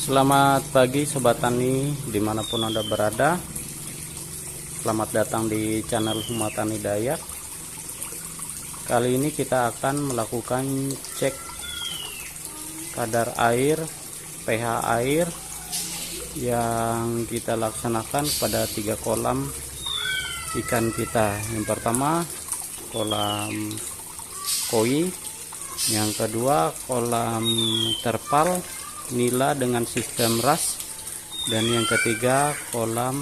Selamat pagi Sobat Tani dimanapun Anda berada. Selamat datang di channel Huma Tani Dayak. Kali ini kita akan melakukan cek kadar air, pH air yang kita laksanakan pada 3 kolam ikan kita. Yang pertama kolam koi, yang kedua kolam terpal nila dengan sistem ras, dan yang ketiga kolam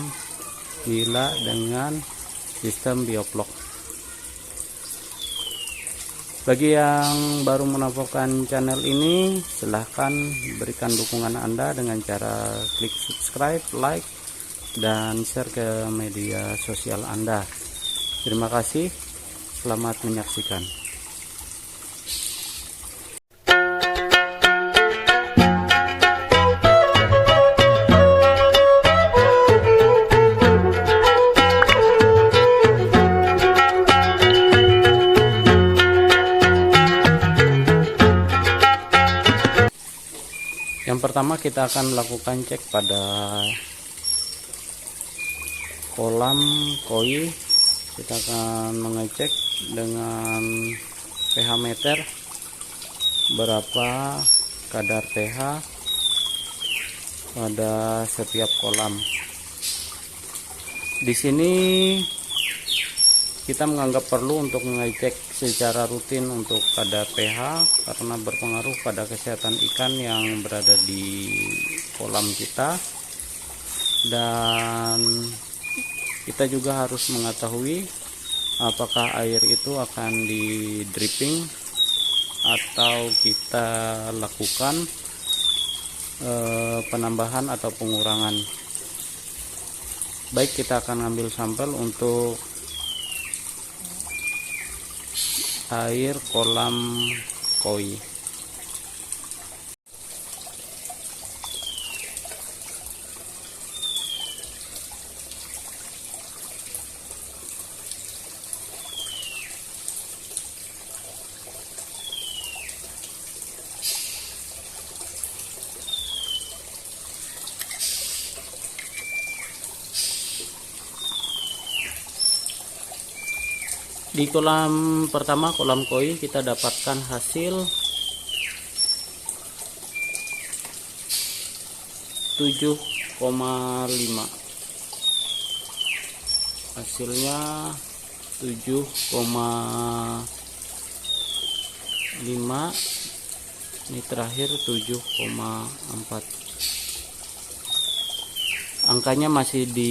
nila dengan sistem bioflok. Bagi yang baru menemukan channel ini, silahkan berikan dukungan Anda dengan cara klik subscribe, like, dan share ke media sosial Anda. Terima kasih, selamat menyaksikan. Yang pertama kita akan melakukan cek pada kolam koi. Kita akan mengecek dengan pH meter berapa kadar pH pada setiap kolam. Di sini kita menganggap perlu untuk mengecek secara rutin untuk kadar pH karena berpengaruh pada kesehatan ikan yang berada di kolam kita, dan kita juga harus mengetahui apakah air itu akan di dripping atau kita lakukan penambahan atau pengurangan. Baik, kita akan ambil sampel untuk air kolam koi. Di kolam pertama, kolam koi, kita dapatkan hasil 7,5. Hasilnya 7,5. Ini terakhir 7,4. Angkanya masih di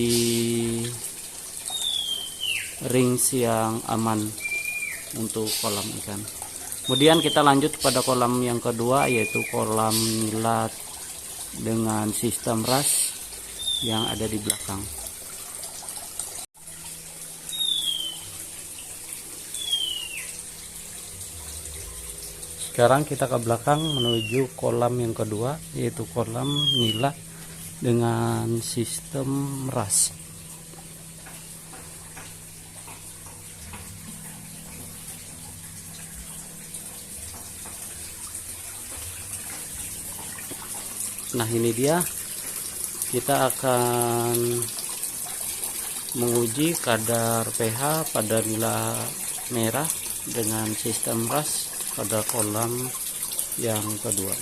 range yang aman untuk kolam ikan. Kemudian kita lanjut pada kolam yang kedua, yaitu kolam nila dengan sistem ras yang ada di belakang. Sekarang kita ke belakang menuju kolam yang kedua, yaitu kolam nila dengan sistem ras. Nah, ini dia, kita akan menguji kadar pH pada nila merah dengan sistem ras pada kolam yang kedua.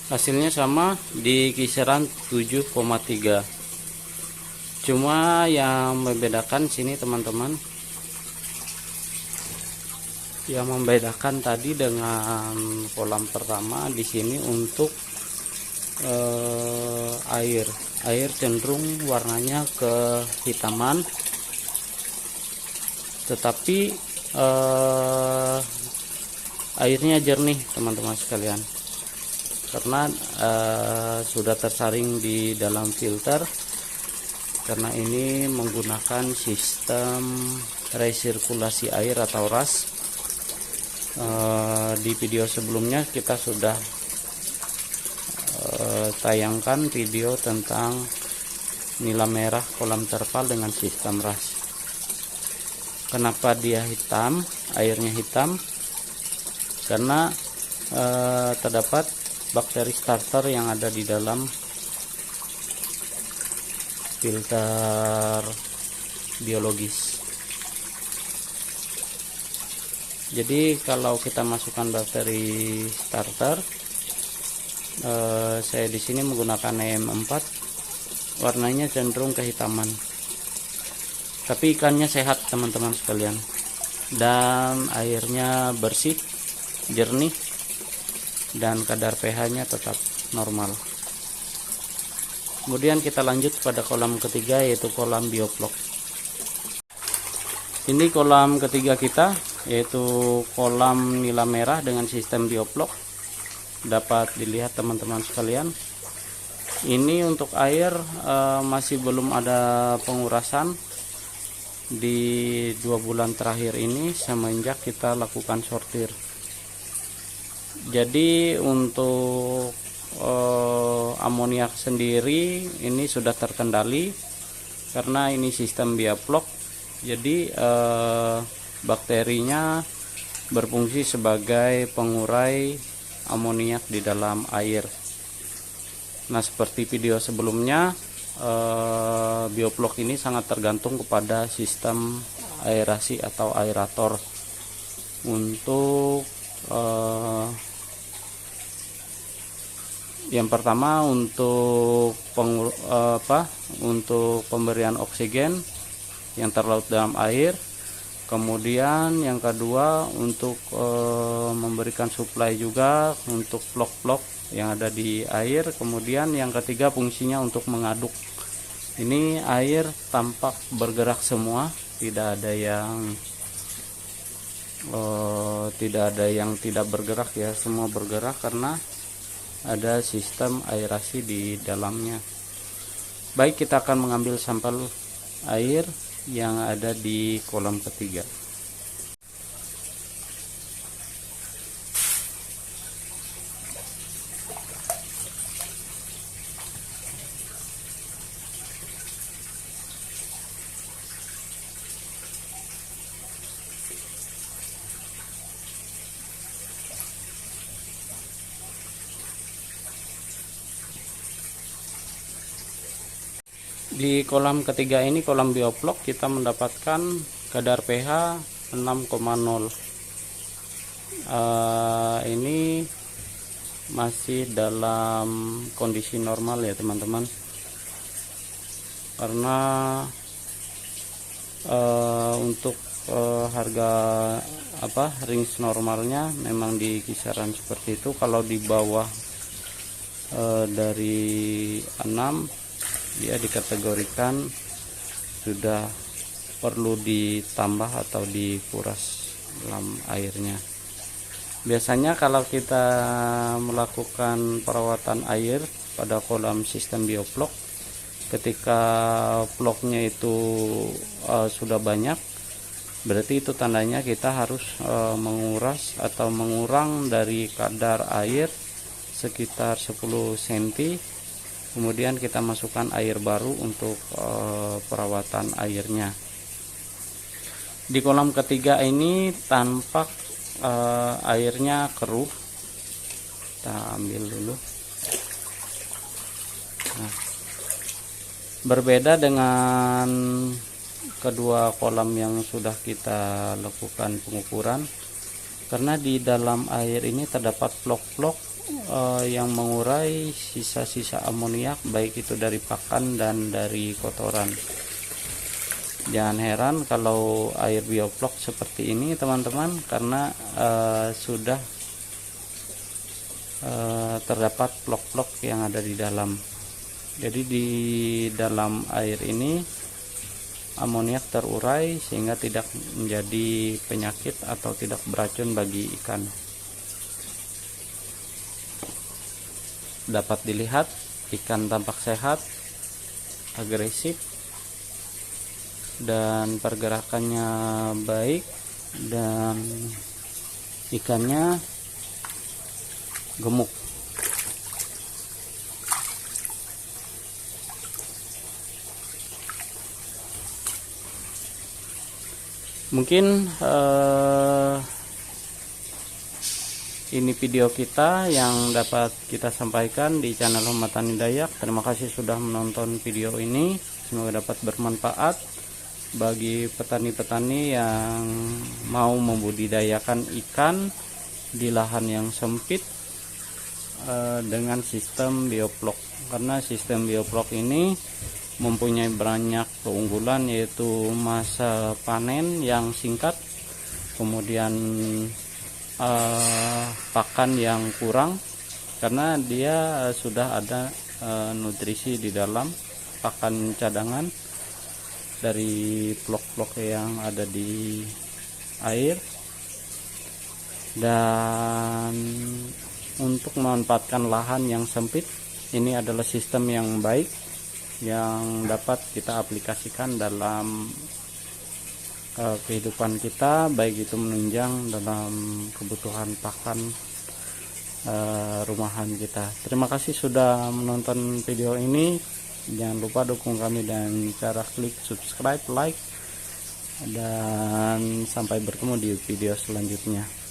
Hasilnya sama di kisaran 7,3. Cuma yang membedakan sini teman-teman, Yang membedakan tadi dengan kolam pertama, di sini untuk air cenderung warnanya kehitaman, tetapi airnya jernih teman-teman sekalian, karena sudah tersaring di dalam filter, karena ini menggunakan sistem resirkulasi air atau RAS. Di video sebelumnya kita sudah tayangkan video tentang nila merah kolam terpal dengan sistem RAS. Kenapa dia hitam, airnya hitam? Karena terdapat bakteri starter yang ada di dalam filter biologis. Jadi kalau kita masukkan bakteri starter, saya di sini menggunakan EM4, warnanya cenderung kehitaman. Tapi ikannya sehat teman-teman sekalian, dan airnya bersih, jernih, dan kadar pH-nya tetap normal. Kemudian kita lanjut pada kolam ketiga, yaitu kolam bioflok. Ini kolam ketiga kita, yaitu kolam nila merah dengan sistem bioflok. Dapat dilihat teman-teman sekalian, ini untuk air masih belum ada pengurasan di 2 bulan terakhir ini semenjak kita lakukan sortir. Jadi untuk amoniak sendiri ini sudah terkendali karena ini sistem bioflok. Jadi bakterinya berfungsi sebagai pengurai amoniak di dalam air. Nah, seperti video sebelumnya, bioflok ini sangat tergantung kepada sistem aerasi atau aerator. Untuk yang pertama untuk pemberian oksigen yang terlarut dalam air, kemudian yang kedua untuk memberikan suplai juga untuk flok-flok yang ada di air, kemudian yang ketiga fungsinya untuk mengaduk. Ini air tampak bergerak semua, tidak ada yang tidak bergerak ya, semua bergerak karena ada sistem aerasi di dalamnya. Baik, kita akan mengambil sampel air yang ada di kolam ketiga. Di kolam ketiga ini, kolam bioflok, kita mendapatkan kadar pH 6,0. Ini masih dalam kondisi normal ya teman-teman, karena untuk harga range normalnya memang di kisaran seperti itu. Kalau di bawah dari 6, dia dikategorikan sudah perlu ditambah atau dikuras dalam airnya. Biasanya kalau kita melakukan perawatan air pada kolam sistem bioflok, ketika vlognya itu sudah banyak, berarti itu tandanya kita harus menguras atau mengurang dari kadar air sekitar 10 cm. Kemudian kita masukkan air baru untuk perawatan airnya. Di kolam ketiga ini tampak airnya keruh. Kita ambil dulu. Nah, berbeda dengan kedua kolam yang sudah kita lakukan pengukuran, karena di dalam air ini terdapat vlog-vlog yang mengurai sisa-sisa amoniak, baik itu dari pakan dan dari kotoran. Jangan heran kalau air bioflok seperti ini teman-teman, karena sudah terdapat flok-flok yang ada di dalam. Jadi di dalam air ini amoniak terurai sehingga tidak menjadi penyakit atau tidak beracun bagi ikan. Dapat dilihat ikan tampak sehat, agresif, dan pergerakannya baik, dan ikannya gemuk. Mungkin ini video kita yang dapat kita sampaikan di channel Muhammad Tani Dayak. Terima kasih sudah menonton video ini, semoga dapat bermanfaat bagi petani-petani yang mau membudidayakan ikan di lahan yang sempit dengan sistem bioflok. Karena sistem bioflok ini mempunyai banyak keunggulan, yaitu masa panen yang singkat, kemudian pakan yang kurang karena dia sudah ada nutrisi di dalam pakan cadangan dari vlog-vlog yang ada di air. Dan untuk memanfaatkan lahan yang sempit, ini adalah sistem yang baik yang dapat kita aplikasikan dalam kehidupan kita, baik itu menunjang dalam kebutuhan pakan rumahan kita. Terima kasih sudah menonton video ini. Jangan lupa dukung kami dengan cara klik subscribe, like, dan sampai bertemu di video selanjutnya.